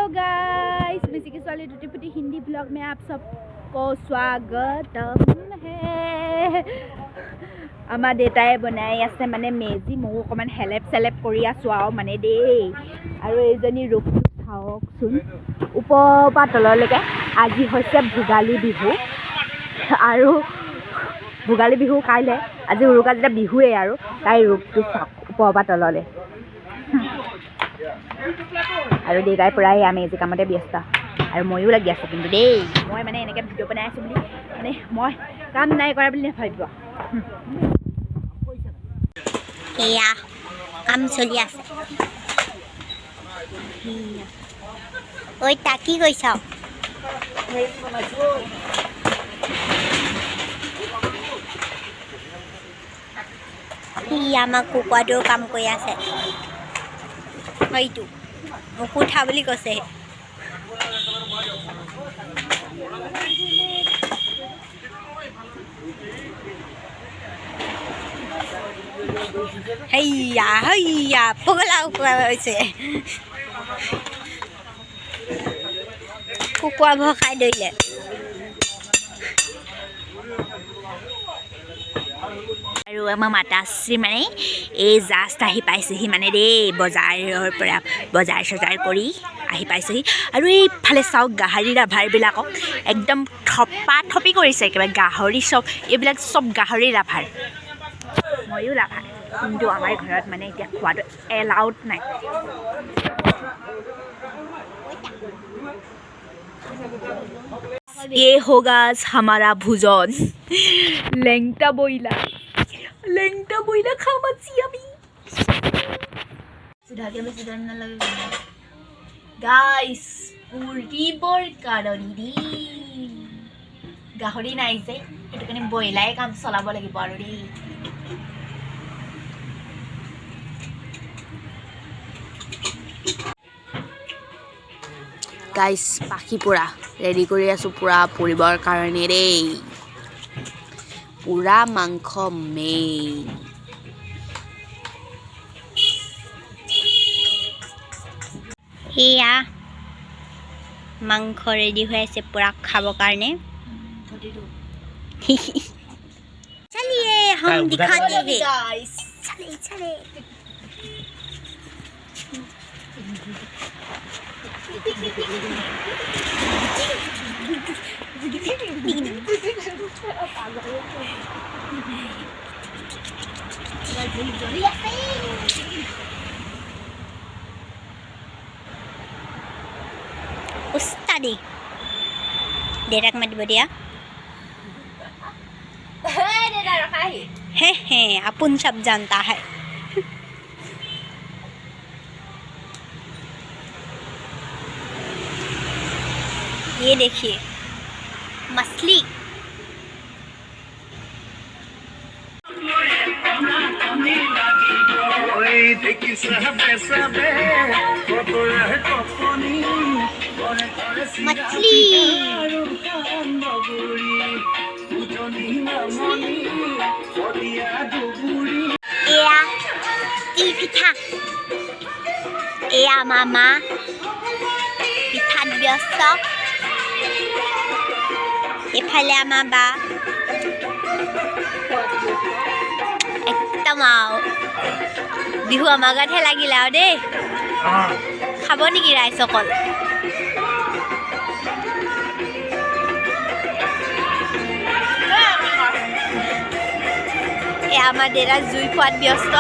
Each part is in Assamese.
हेलो गाइस, बेसिक वाली तुtifutihindi ब्लॉग में आप सबको स्वागतम है। आमा देताए बनाई आसे माने मेजी मो अकमान हेलेप सेलेप करि आसो आउ माने दे आरो एजनी रुखु थाओकसुन उपपा तललेके আজি হৈছে भोगाली बिहु आरो भोगाली बिहु काइले আজি उरुका जेटा बिहुए आरो ताई रुखु उपपा तलले আৰু দেউতাই প্ৰায় আমি এই কামতে ব্যস্ত আৰু ময়ো লাগি আছোঁ কিন্তু দেই মই মানে এনেকৈ ভিডিঅ' বনাই আছোঁ বুলি মানে মই কাম নাই কৰা বুলি নাভাবিব। এয়া কাম চলি আছে। ঐ তাকি কৈছ আমাক কুকুৰাটোও কাম কৰি আছে। হয়তো মোক উঠা বুলি কৈছে। হেইয়া হেইয়া পগলা কুকুৰা হৈছে। কুকুৰা ভখাই ধৰিলে। আৰু আমাৰ মাতাশ্ৰী মানে এই জাষ্ট আহি পাইছেহি মানে দেই বজাৰৰ পৰা বজাৰ চজাৰ কৰি আহি পাইছেহি। আৰু এইফালে চাওক গাহৰিৰ ৰাভাৰবিলাকক একদম থপা থপি কৰিছে একেবাৰে গাহৰি চব এইবিলাক চব গাহৰি ৰাভাৰ। ময়ো ৰাভাৰ কিন্তু আমাৰ ঘৰত মানে এতিয়া খোৱাটো এলাউড নাই। ये होगा हमारा भुजन लेंगटा बोइला खामाची আমি सीधा के में सीधा ना लगे गाइस पूरी बर कारणि गाहरी নাই যে এটো কানে বইলাই কাম চলাব লাগিব আৰু ৰে। গাইস পাখি পোৰা ৰেডি কৰি আছো পুৰা পৰিবৰ কাৰণে ৰে। পুৰা মাংস মেইন এয়া মাংস ৰেডি হৈ আছে পুৰা খাব কাৰণে। चलिए हम दिखाते हैं गाइस। चले उस्तादी डेरा मत बढ़िया है अपन सब जानता है। ये देखिए मछली मछली एया तिल पिठा एया मामा पिठात व्यस्त एफाले आमा बा एकदम आओ बिहु आमा गाथे लागिल आओ दे खाब नेকি राइस अकल ए आमा देरा जुई खुवात व्यस्त।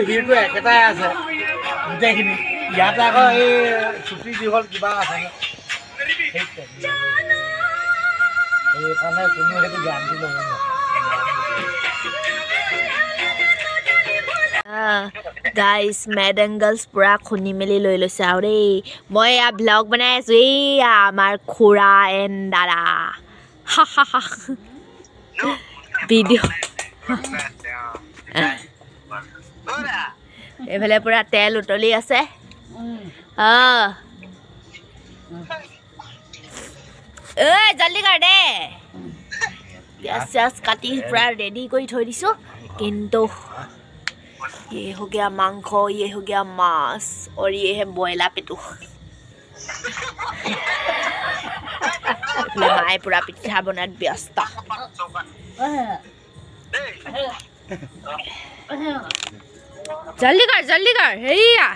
হিৰটো একেটাই আছে গোটেইখিনি ইয়াতে আকৌ এই চুটি দীঘল কিবা আছে সেইকাৰণে কোনো সেইটো জ্ঞানটো ল'ব গাইজ মেড এংগলছ পুৰা খুন্দি মেলি লৈ লৈছে আৰু দেই। মই এয়া ব্লগ বনাই আছোঁ এইয়া আমাৰ খুৰা এণ্ড দাদা ভিডিঅ' এইফালে পুৰা তেল উতলি আছে জল্দি কৰ দে পিঁয়াজ চিয়াজ কাটি পুৰা ৰেডি কৰি থৈ দিছোঁ কিন্তু ये हो गया मांखो ये हो गया मांस और ये है बॉयला पेटू माए पूरा पिठा बनात व्यस्त जल्दी कर हेया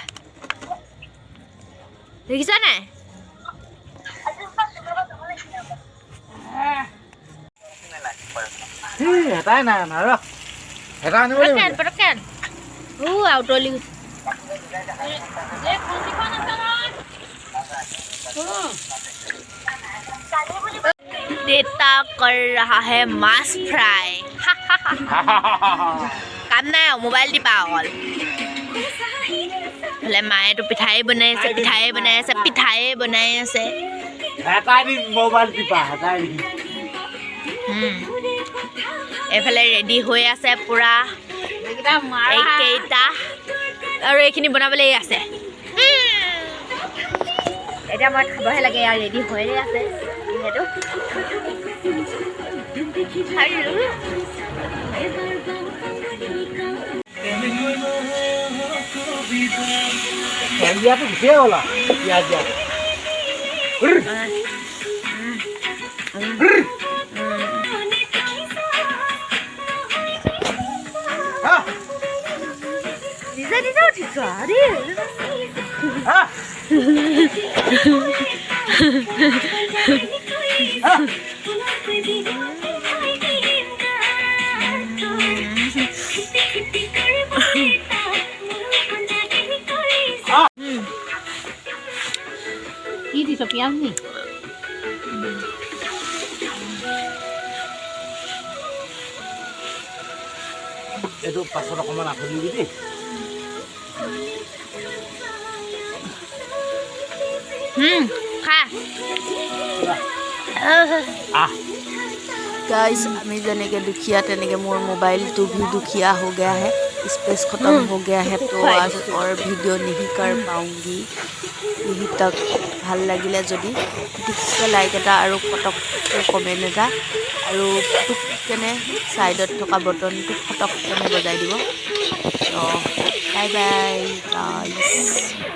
দেখিছা নাই এটাই নাই আমাৰ এটা আনিব লাগিব পটকেন আউটলি देता कर रहा है मांस फ्राई काम নাই মোবাইল টিপা অকল হলে মায়ে তো পিঠাই বনাই আছে এটাই দিন মোবাইল টিপা এটাই এফালে ৰেডি হৈ আছে পুৰা এইকেইটা আৰু এইখিনি বনাবলৈ আছে এতিয়া মই খাবহে লাগে আৰু ৰেডি হৈয়ে আছে যিহেতু দিয়াটো গুচিয়ে গ'ল পিঁয়াজ দিয়া নিজে উঠিছ কি দিছ পিঁয়াজ নি এইটো পাছত অকণমান আঁতৰি দিবি দেই गाइस हमें जाने के दुखिया तेने के मोर मोबाइल तो भी दुखिया हो गया है स्पेस ख़त्म हो गया है तो आज और वीडियो नहीं कर पाऊँगी यही तक ভাল লাগিলে যদি টিককে লাইক এটা আৰু ফটককে কমেণ্ট এটা আৰু টুককেনে সাইডত থকা বটনটো ফটককেনে বজাই দিব তো বাই বাই গাইস